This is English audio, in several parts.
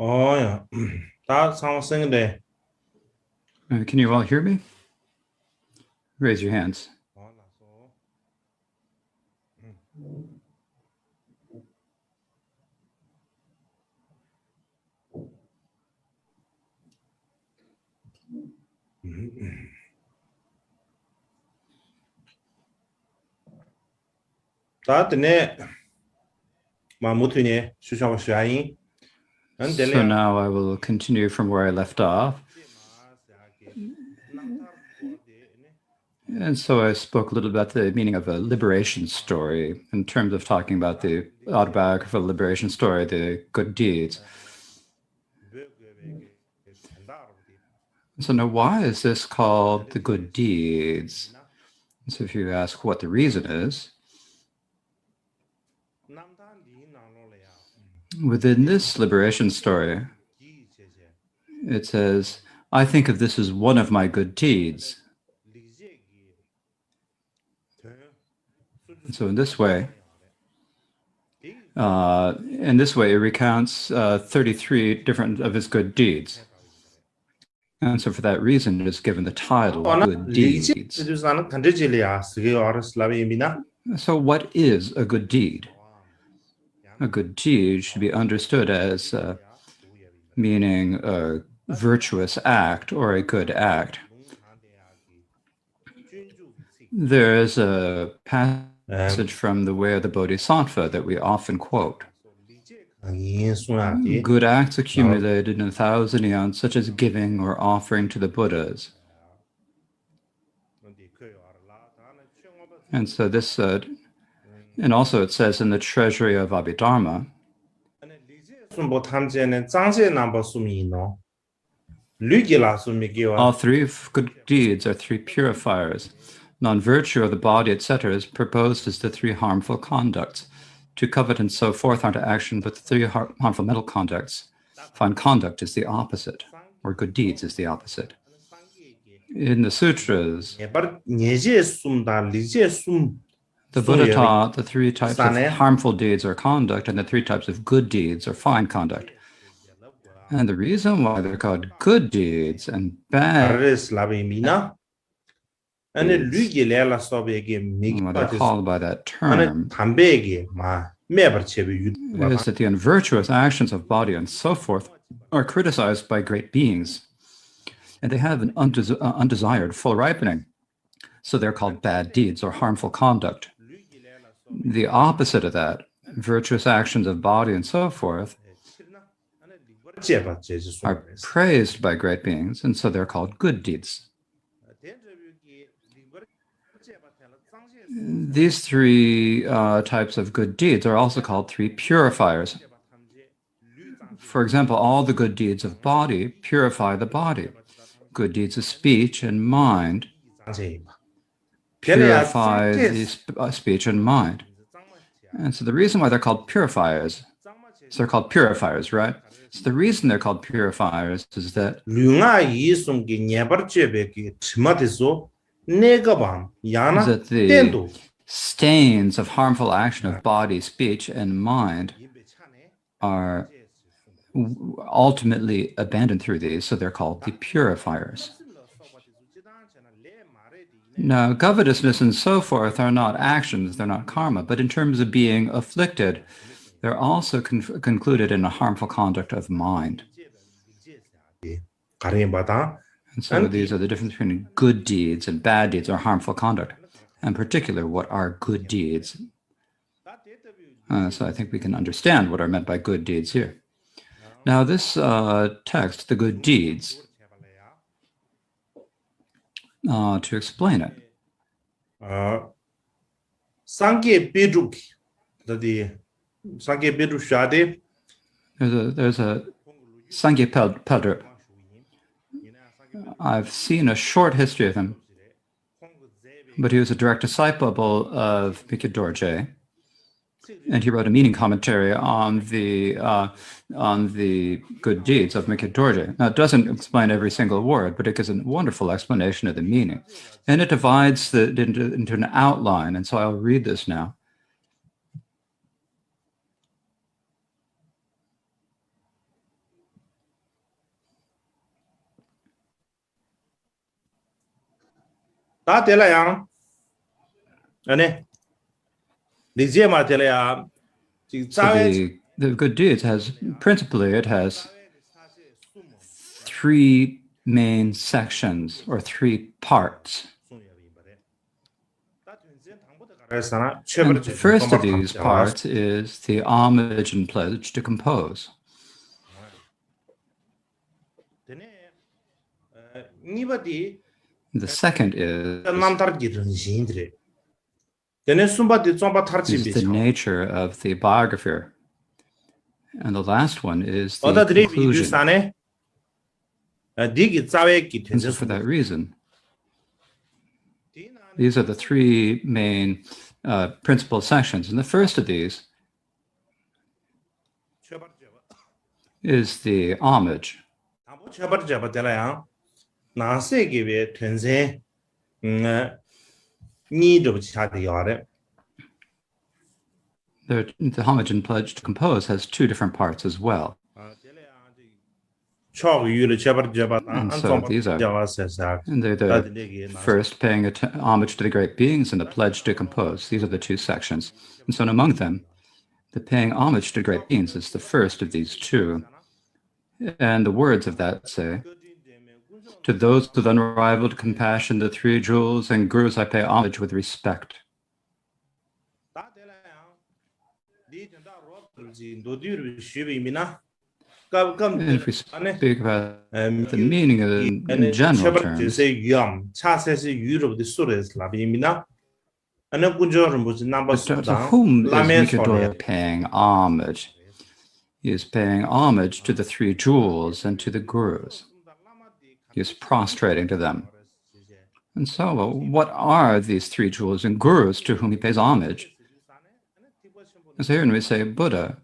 Oh yeah, that sounds there. Can you all hear me? Raise your hands. So now I will continue from where I left off. And so I spoke a little about the meaning of a liberation story in terms of talking about the autobiographical liberation story, the good deeds. So now why is this called the good deeds? So if you ask what the reason is, within this liberation story, it says, I think of this as one of my good deeds. And so in this way, it recounts 33 different of his good deeds. And so for that reason, it is given the title Good Deeds. So what is a good deed? A good deed should be understood as meaning a virtuous act or a good act. There is a passage from the Way of the Bodhisattva that we often quote. Good acts accumulated in 1,000 eons, such as giving or offering to the Buddhas. And so this, and also it says in the treasury of Abhidharma, all three good deeds are three purifiers. Non-virtue of the body, etc., is proposed as the three harmful conducts. To covet and so forth are to action, but the three harmful mental conducts. Fine conduct is the opposite, or good deeds is the opposite. In the sutras, the Buddha taught the three types of harmful deeds or conduct and the three types of good deeds or fine conduct. And the reason why they're called good deeds and bad deeds, why they're called by that term, is that the unvirtuous actions of body and so forth are criticized by great beings, and they have an undesired full ripening. So they're called bad deeds or harmful conduct. The opposite of that, virtuous actions of body and so forth, are praised by great beings, and so they're called good deeds. These three types of good deeds are also called three purifiers. For example, all the good deeds of body purify the body. Good deeds of speech and mind purify the speech and mind. And so the reason why they're called purifiers, so they're called purifiers, right? So the reason they're called purifiers is that the stains of harmful action of body, speech, and mind are ultimately abandoned through these, so they're called the purifiers. Now, covetousness and so forth are not actions, they're not karma, but in terms of being afflicted, they're also concluded in a harmful conduct of mind. And so these are the difference between good deeds and bad deeds or harmful conduct. In particular, what are good deeds? So I think we can understand what are meant by good deeds here. Now this text, the good deeds, to explain it. There's a Sangye Pelder. I've seen a short history of him, but he was a direct disciple of Mikyo Dorje, and he wrote a meaning commentary on the good deeds of Mikyo Dorje. Now, it doesn't explain every single word, but it gives a wonderful explanation of the meaning, and it divides it into an outline. And so I'll read this now. 다 될라야. 아니, 리제마 될라야. So the good deeds principally it has three main sections or three parts. And the first of these parts is the homage and pledge to compose. The second is the nature of the biographer. And the last one is the conclusion. And so for that reason, these are the three main principal sections. And the first of these is the homage. The homage and pledge to compose has two different parts as well. And so these are, and they're the first paying homage to the great beings and the pledge to compose. These are the two sections. And so among them, the paying homage to great beings is the first of these two. And the words of that say, to those with unrivaled compassion, the three jewels and gurus I pay homage with respect. And if we speak about the meaning of it in general terms, but to whom is Mikadora paying homage? He is paying homage to the three jewels and to the gurus. He is prostrating to them. And so, what are these three jewels and gurus to whom he pays homage? So here when we say Buddha,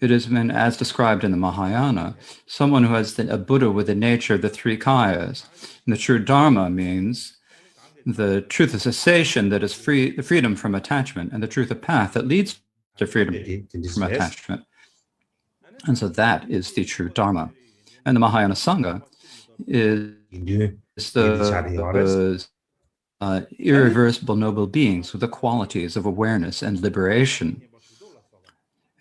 it is meant as described in the Mahayana, someone who has a Buddha with the nature of the three kayas. And the true Dharma means the truth of cessation that is free, the freedom from attachment, and the truth of path that leads to freedom from attachment. And so that is the true Dharma. And the Mahayana Sangha is the irreversible noble beings with the qualities of awareness and liberation.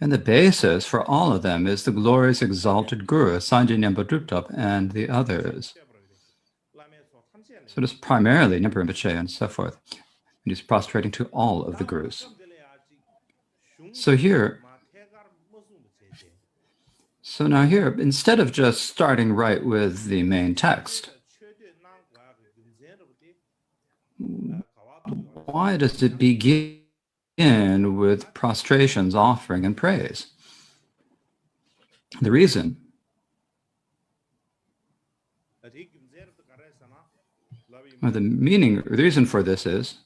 And the basis for all of them is the glorious exalted Guru, Sanjay Nyambadruptop, and the others. So it is primarily Nyampa Rinpoche and so forth. And he's prostrating to all of the Gurus. So now here, instead of just starting right with the main text, why does it begin with prostrations, offering, and praise? The reason or the reason for this is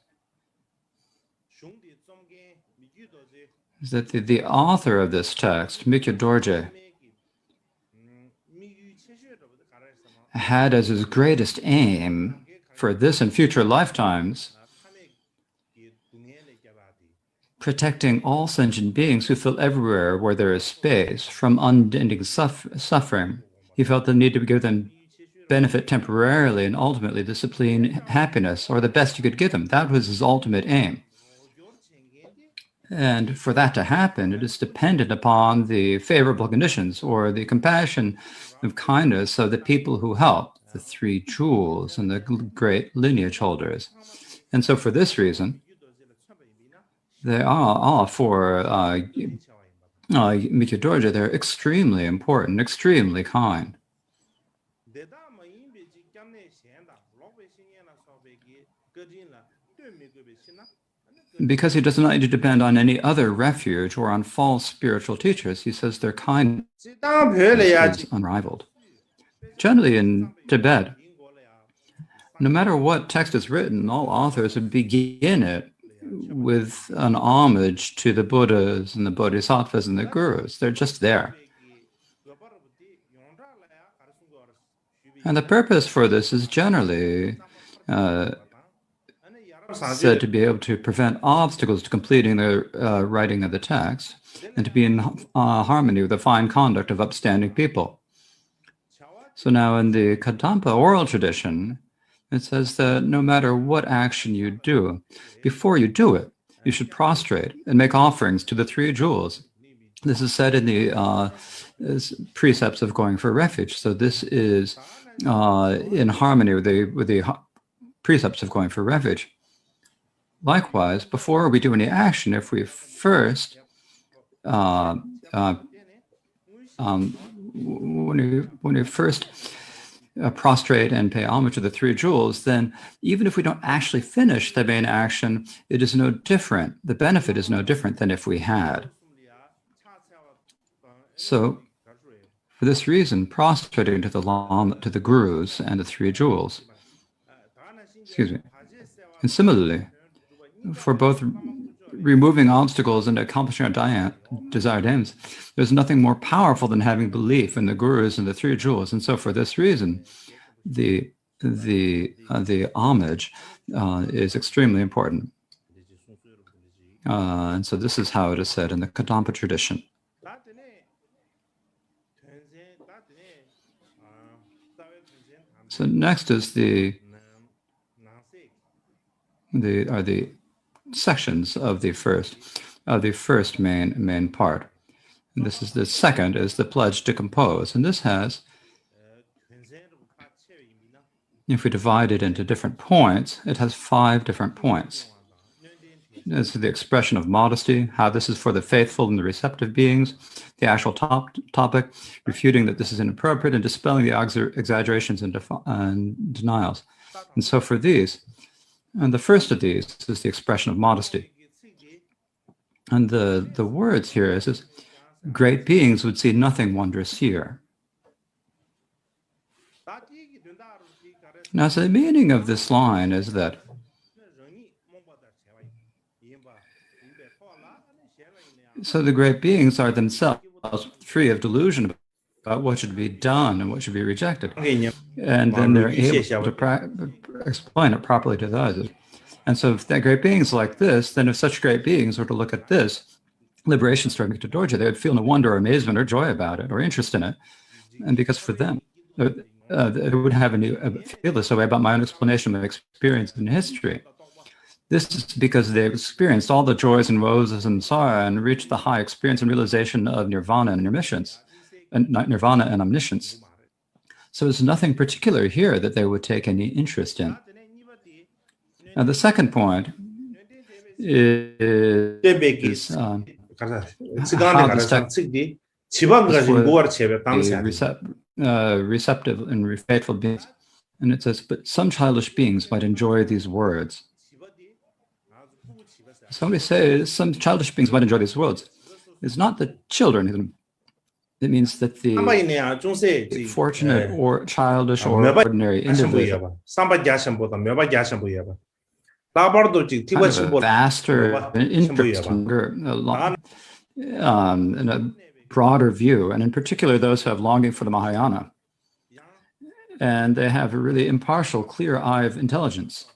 that the author of this text, Mikyo Dorje, had as his greatest aim for this and future lifetimes protecting all sentient beings who feel everywhere where there is space from unending suffering. He felt the need to give them benefit temporarily and ultimately discipline, happiness, or the best you could give them. That was his ultimate aim. And for that to happen, it is dependent upon the favorable conditions or the compassion of kindness of the people who help, the three jewels and the great lineage holders. And so for this reason, they are for Mikyo Dorje, they're extremely important, extremely kind. Because he does not need to depend on any other refuge or on false spiritual teachers, he says their kindness is unrivaled. Generally in Tibet, no matter what text is written, all authors begin it with an homage to the Buddhas and the Bodhisattvas and the Gurus. They're just there. And the purpose for this is generally said to be able to prevent obstacles to completing the writing of the text and to be in harmony with the fine conduct of upstanding people. So now in the Kadampa oral tradition, It says that no matter what action you do, before you do it, you should prostrate and make offerings to the three jewels. This is said in the precepts of going for refuge. So this is in harmony with the precepts of going for refuge. Likewise, before we do any action, if we first when we first prostrate and pay homage to the three jewels, then even if we don't actually finish the main action, it is no different. The benefit is no different than if we had. So, for this reason, prostrating to the gurus and the three jewels. And similarly, for both removing obstacles and accomplishing our desired aims, there's nothing more powerful than having belief in the gurus and the three jewels. And so, for this reason, the homage is extremely important. And so, this is how it is said in the Kadampa tradition. So next is the sections of the first main part. And this is the second is the pledge to compose. And this has, if we divide it into different points, it has 5 different points. This is the expression of modesty, how this is for the faithful and the receptive beings, the actual topic, refuting that this is inappropriate, and dispelling the exaggerations and denials. And so for these, and the first of these is the expression of modesty. And the words here is great beings would see nothing wondrous here. Now, so the meaning of this line is that so the great beings are themselves free of delusion about what should be done and what should be rejected. And then they're able to explain it properly to the others. And so if that great beings like this, then if such great beings were to look at this liberation story of Mukta Dorje, they would feel no wonder or amazement or joy about it or interest in it. And because for them, they would feel this way about my own explanation of experience in history. This is because they experienced all the joys and woes of samsara and reached the high experience and realization of nirvana and omniscience. So there's nothing particular here that they would take any interest in. Now the second point is how this text receptive and faithful beings. And it says, but some childish beings might enjoy these words. Somebody says some childish beings might enjoy these words. It's not the children. It means that the fortunate or childish or ordinary individual, kind of a vaster interest in a broader view, and in particular those who have longing for the Mahayana. And they have a really impartial, clear eye of intelligence.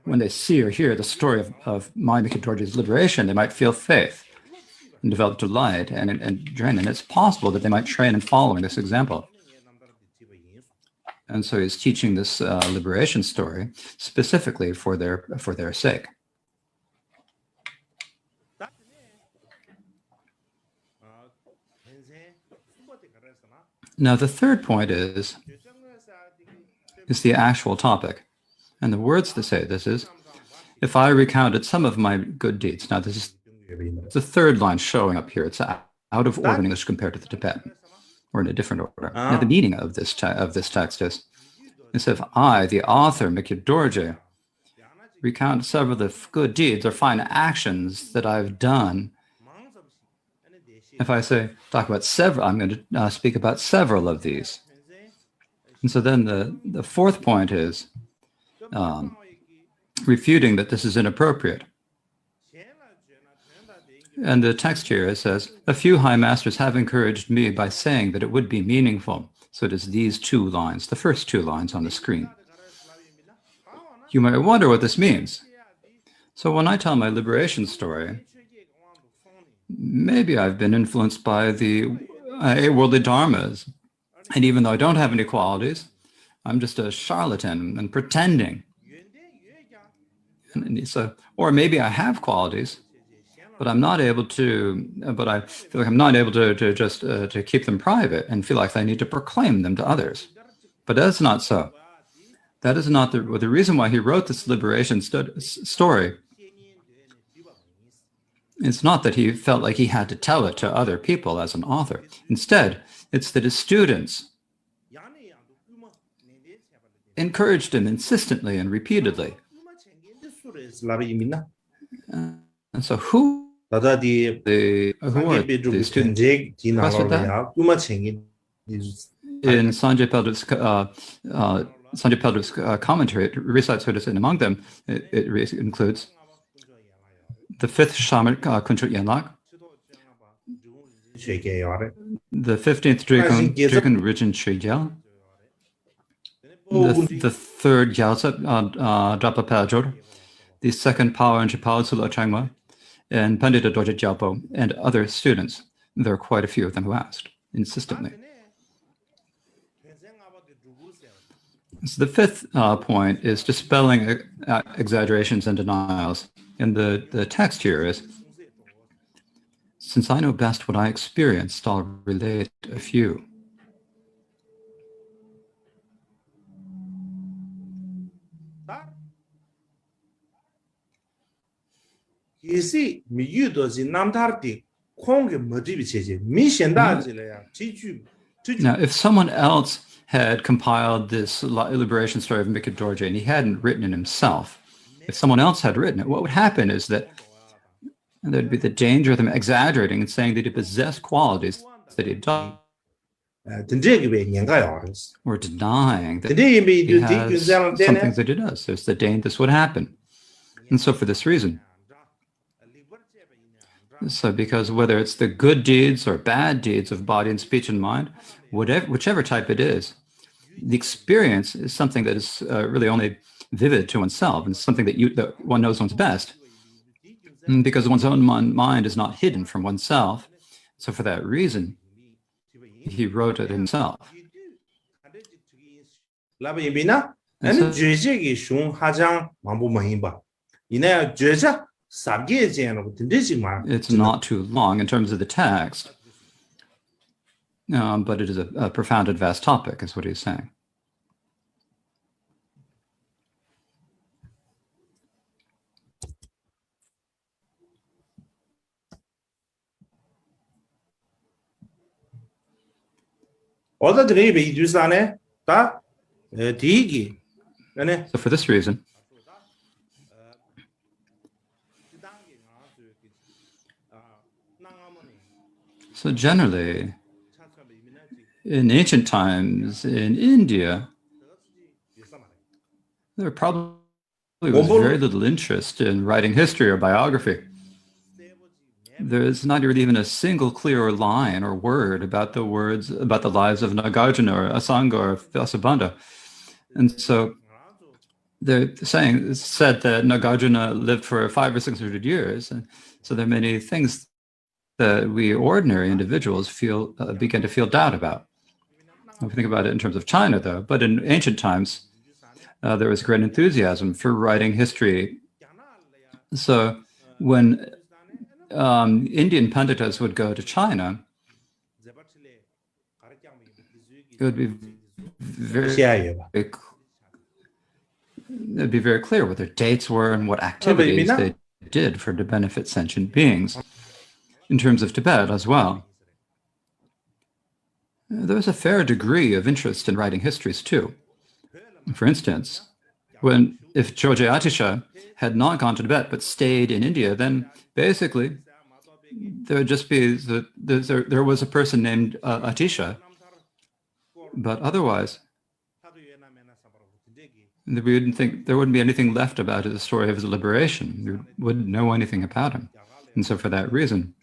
When they see or hear the story of Maya Mukta Dorje's liberation, they might feel faith and develop delight and train. And it's possible that they might train in following this example. And so he's teaching this liberation story specifically for their sake. Now the third point is the actual topic. And the words that say this is, if I recounted some of my good deeds. Now this is the third line showing up here. It's out of order in English compared to the Tibetan, or in a different order. Now the meaning of this text is, if I, the author, Mukta Dorje, recount several of the good deeds or fine actions that I've done, if I talk about several, I'm going to speak about several of these. And so then the fourth point is refuting that this is inappropriate. And the text here, it says, a few high masters have encouraged me by saying that it would be meaningful. So it is these 2 lines, the first 2 lines on the screen. You might wonder what this means. So when I tell my liberation story, maybe I've been influenced by the worldly dharmas. And even though I don't have any qualities, I'm just a charlatan and pretending. And so, or maybe I have qualities, but I'm not able to. But I feel like I'm not able to just to keep them private and feel like I need to proclaim them to others. But that's not so. That is not the reason why he wrote this liberation story. It's not that he felt like he had to tell it to other people as an author. Instead, it's that his students encouraged him insistently and repeatedly. And so who are these students? In Sanjay Paldev's commentary, it recites what is in among them. It includes the fifth shaman Kunchut Yenlak, the 15th Dragon Rijin Chigyal, the third Gyalsa Drapa Pajor, the second Power and Chapal Sula Changma, and Pandita Dorje Gyalpo, and other students. There are quite a few of them who asked insistently. So the fifth point is dispelling exaggerations and denials. And the text here is, since I know best what I experienced, I'll relate a few. Now, if someone else had compiled this liberation story of Mikit Dorje and he hadn't written it himself, if someone else had written it, what would happen is that there'd be the danger of them exaggerating and saying that he possessed qualities that he doesn't, or denying that he has some things that he does. There's the danger this would happen. And so for this reason, so because whether it's the good deeds or bad deeds of body and speech and mind, whichever type it is, the experience is something that is really only vivid to oneself and something that one knows one's best, because one's own mind is not hidden from oneself. So for that reason, he wrote it himself. It's not too long in terms of the text, but it is a profound and vast topic, is what he's saying. So for this reason, so generally, in ancient times in India, there probably was very little interest in writing history or biography. There is not really even a single clear line or word about the lives of Nagarjuna or Asanga or Vasubandhu. And so they're said that Nagarjuna lived for 500 or 600 years. And so there are many things that we ordinary individuals begin to feel doubt about. If we think about it in terms of China, though, but in ancient times, there was great enthusiasm for writing history. So when Indian panditas would go to China, it would be very clear what their dates were and what activities they did to benefit sentient beings. In terms of Tibet as well, there was a fair degree of interest in writing histories too. For instance, if George Atisha had not gone to Tibet but stayed in India, then basically there would just be there was a person named Atisha, but otherwise we wouldn't think there wouldn't be anything left about the story of his liberation. We wouldn't know anything about him, and so for that reason,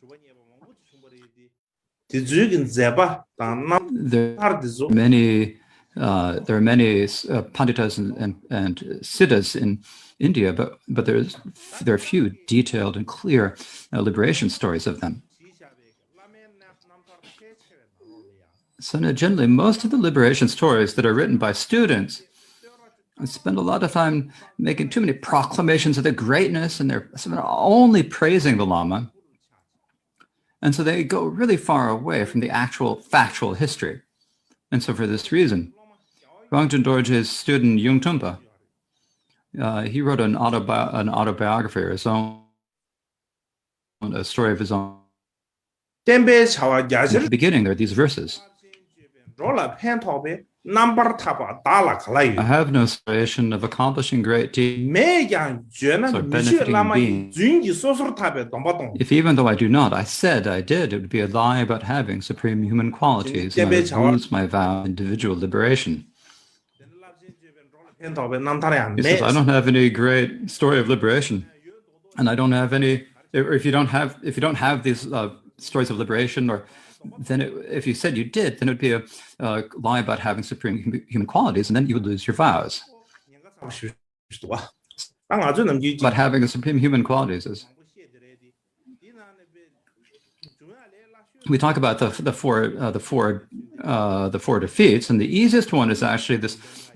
there are many panditas and siddhas in India, but there are few detailed and clear liberation stories of them. So generally, most of the liberation stories that are written by students spend a lot of time making too many proclamations of their greatness, and they're only praising the Lama. And so they go really far away from the actual factual history. And so for this reason, Rangchen Dorje's student Yung Tumpa, he wrote an autobiography, or his own, a story of his own. At the beginning, there are these verses. I have no aspiration of accomplishing great deeds or benefiting beings. If even though I do not, I said I did, it would be a lie about having supreme human qualities, and I would lose my vow of individual liberation. He says, I don't have any great story of liberation, and I don't have any. If you don't have these stories of liberation, or then if you said you did, then it would be a lie about having supreme human qualities, and then you would lose your vows. But having a supreme human qualities is. We talk about the four defeats, and the easiest one is actually the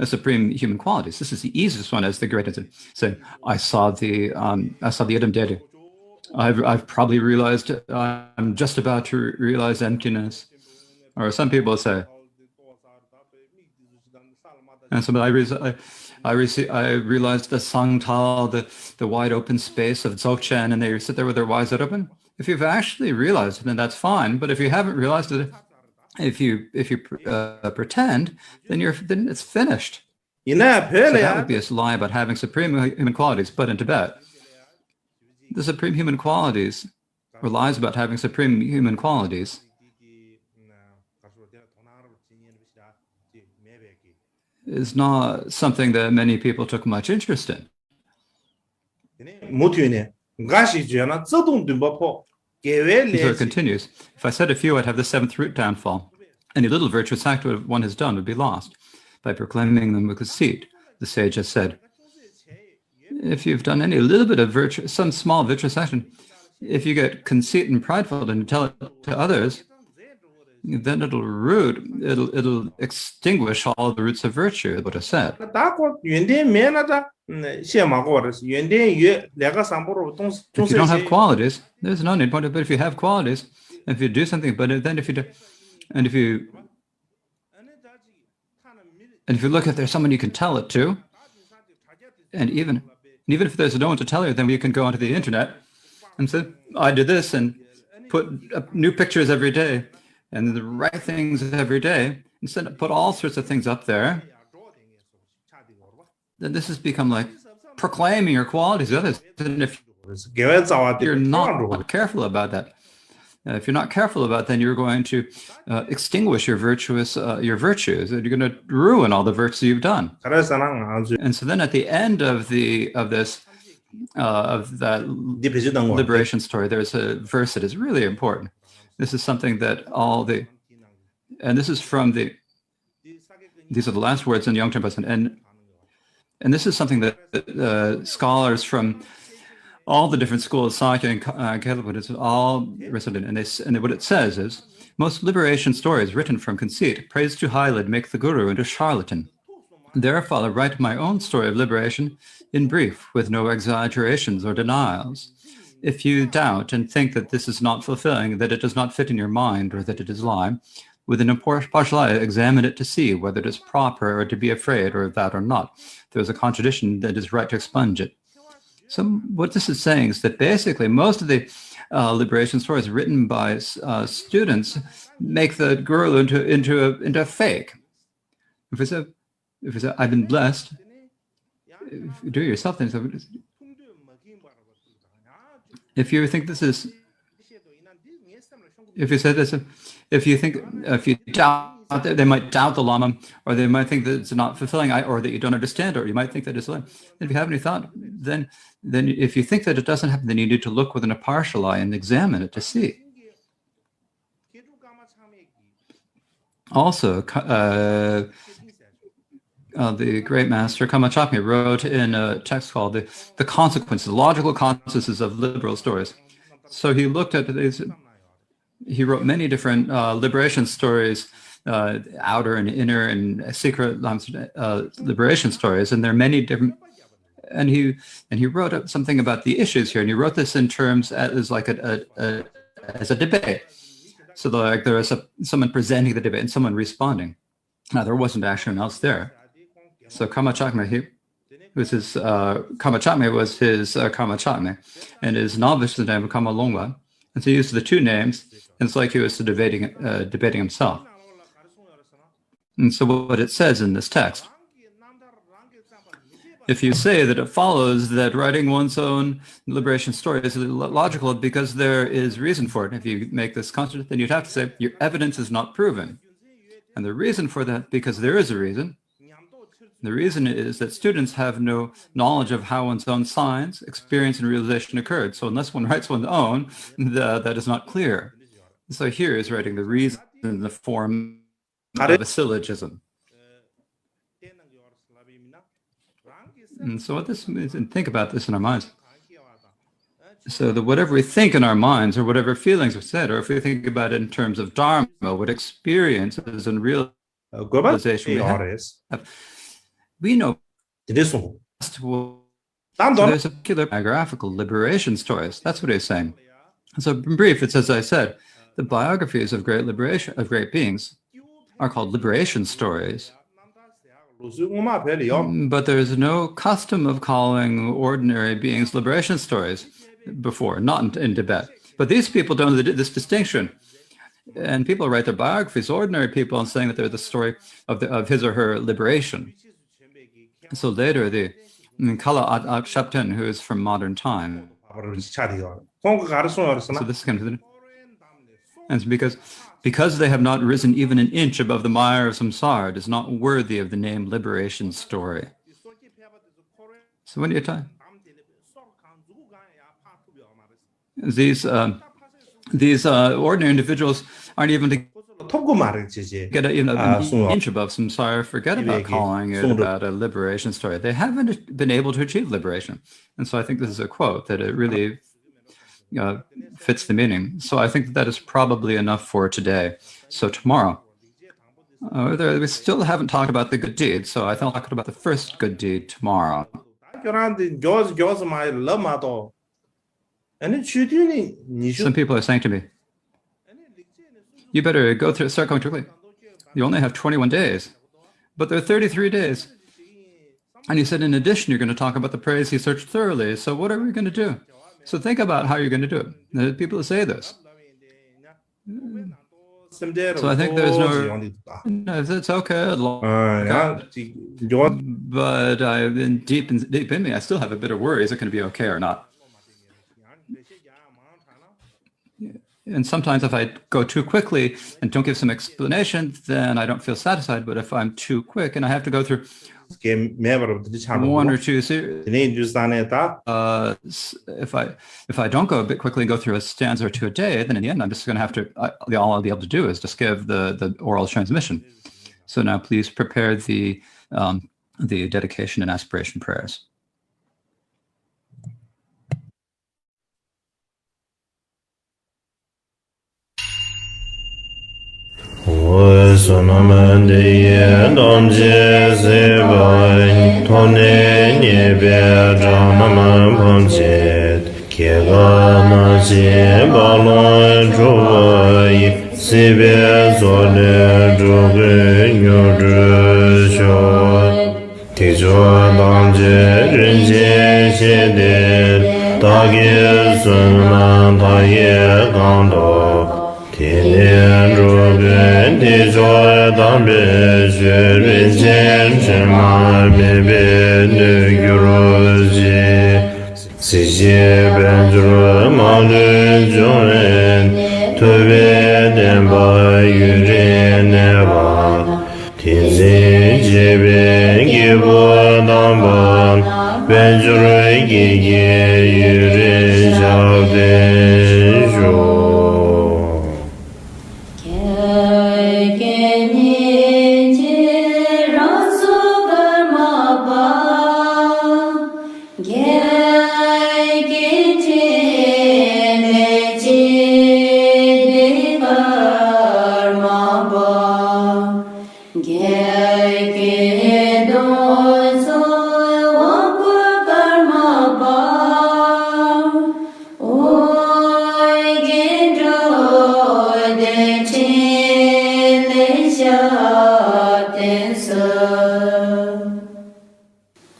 supreme human qualities. This is the easiest one, as the greatest. Say, I saw the Idam Dedu. I've probably realized I'm just about to realize emptiness, or some people say. And so I realized the Sangtal, the wide open space of Dzogchen, and they sit there with their eyes open. If you've actually realized it, then that's fine. But if you haven't realized it, if you pretend, then it's finished. So that would be a lie about having supreme human qualities. But in Tibet, the supreme human qualities, or lies about having supreme human qualities, is not something that many people took much interest in. And so it continues. If I said a few, I'd have the seventh root downfall. Any little virtuous act one has done would be lost by proclaiming them with conceit. The sage has said, if you've done any little bit of virtue, some small virtuous action, if you get conceit and prideful and you tell it to others, then it'll extinguish all the roots of virtue, what is said. If you don't have qualities, there's no need. But if you have qualities, if you do something, but then if you do, and if you look, if there's someone you can tell it to, and even if there's no one to tell you, then you can go onto the internet and say, I did this, and put new pictures every day, and the right things every day, instead of put all sorts of things up there, then this has become like proclaiming your qualities to others. And if you're not careful about that, if you're not careful about that, then you're going to extinguish your virtues, and you're going to ruin all the virtues you've done. And so then at the end of that liberation story, there's a verse that is really important. This is something that and this is from these are the last words in Yongchen Pasan, and this is something that scholars from all the different schools, Sakya and Gelugpa, it's all recited, and what it says is, most liberation stories written from conceit, praise too highly, make the guru into charlatan. Therefore, I write my own story of liberation in brief, with no exaggerations or denials. If you doubt and think that this is not fulfilling, that it does not fit in your mind, or that it is lie, with an impartial eye, examine it to see whether it is proper or to be afraid, or that or not. If there is a contradiction, that it is right to expunge it. So what this is saying is that basically most of the liberation stories written by students make the guru into a fake. If we say, I've been blessed, if you do it yourself, then if you think this is, if you say this, if you doubt, they might doubt the Lama, or they might think that it's not fulfilling, or that you don't understand, or you might think that it's lying. If you have any thought, then if you think that it doesn't happen, then you need to look with an impartial eye and examine it to see. Also, the great master Kamachakmi wrote in a text called the consequences, the logical consequences of liberal stories. So he looked at these. He wrote many different liberation stories outer and inner and secret liberation stories, and there are many different. And he wrote up something about the issues here, and he wrote this in terms as like as a debate. So like there was someone presenting the debate and someone responding. Now there wasn't actually anyone else there. So Kamachakme, Kamachakme was his Kamachakme, and his novice was named Kamalongwa. And so he used the two names, and it's like he was debating himself. And so what it says in this text, if you say that it follows that writing one's own liberation story is logical because there is reason for it, if you make this constant, then you'd have to say your evidence is not proven. And the reason for that, because there is a reason, the reason is that students have no knowledge of how one's own science, experience, and realization occurred. So unless one writes one's own, that is not clear. So here is writing the reason in the form of a syllogism. And so what this means, and think about this in our minds. So that whatever we think in our minds, or whatever feelings we said, or if we think about it in terms of dharma, what experiences and realization we know so there's a particular biographical liberation stories. That's what he's saying. So in brief, it's as I said, the biographies of great beings are called liberation stories. But there's no custom of calling ordinary beings liberation stories before, not in Tibet. But these people don't know this distinction. And people write their biographies, ordinary people, and saying that they're the story of his or her liberation. So later, the Kala Shapten, who is from modern time. So this comes in. And it's because they have not risen even an inch above the mire of samsara, it is not worthy of the name liberation story. So when you time, these ordinary individuals aren't even to get even an inch above samsara. Forget about calling it about a liberation story. They haven't been able to achieve liberation. And so I think this is a quote that it really fits the meaning. So I think that is probably enough for today. So tomorrow, we still haven't talked about the good deed. So I think I'll talk about the first good deed tomorrow. Some people are saying to me, you better start going quickly. You only have 21 days, but there are 33 days. And he said, in addition, you're going to talk about the praise he searched thoroughly. So what are we going to do? So think about how you're going to do it. There are people say this. So I think there's no, it's okay. But deep in me, I still have a bit of worry. Is it going to be okay or not? And sometimes if I go too quickly and don't give some explanation, then I don't feel satisfied. But if I'm too quick and I have to go through one or two series, if I don't go a bit quickly and go through a stanza or two a day, then in the end I'm just going to have to, all I'll be able to do is just give the oral transmission. So now please prepare the dedication and aspiration prayers. Karma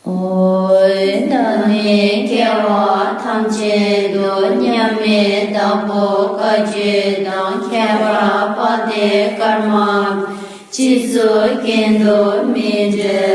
ôi đani kêu tham chế đồ nhâm mê đạo bộ ca chế đăng kêu ba đề karma chỉ dối kiên đồ mi chế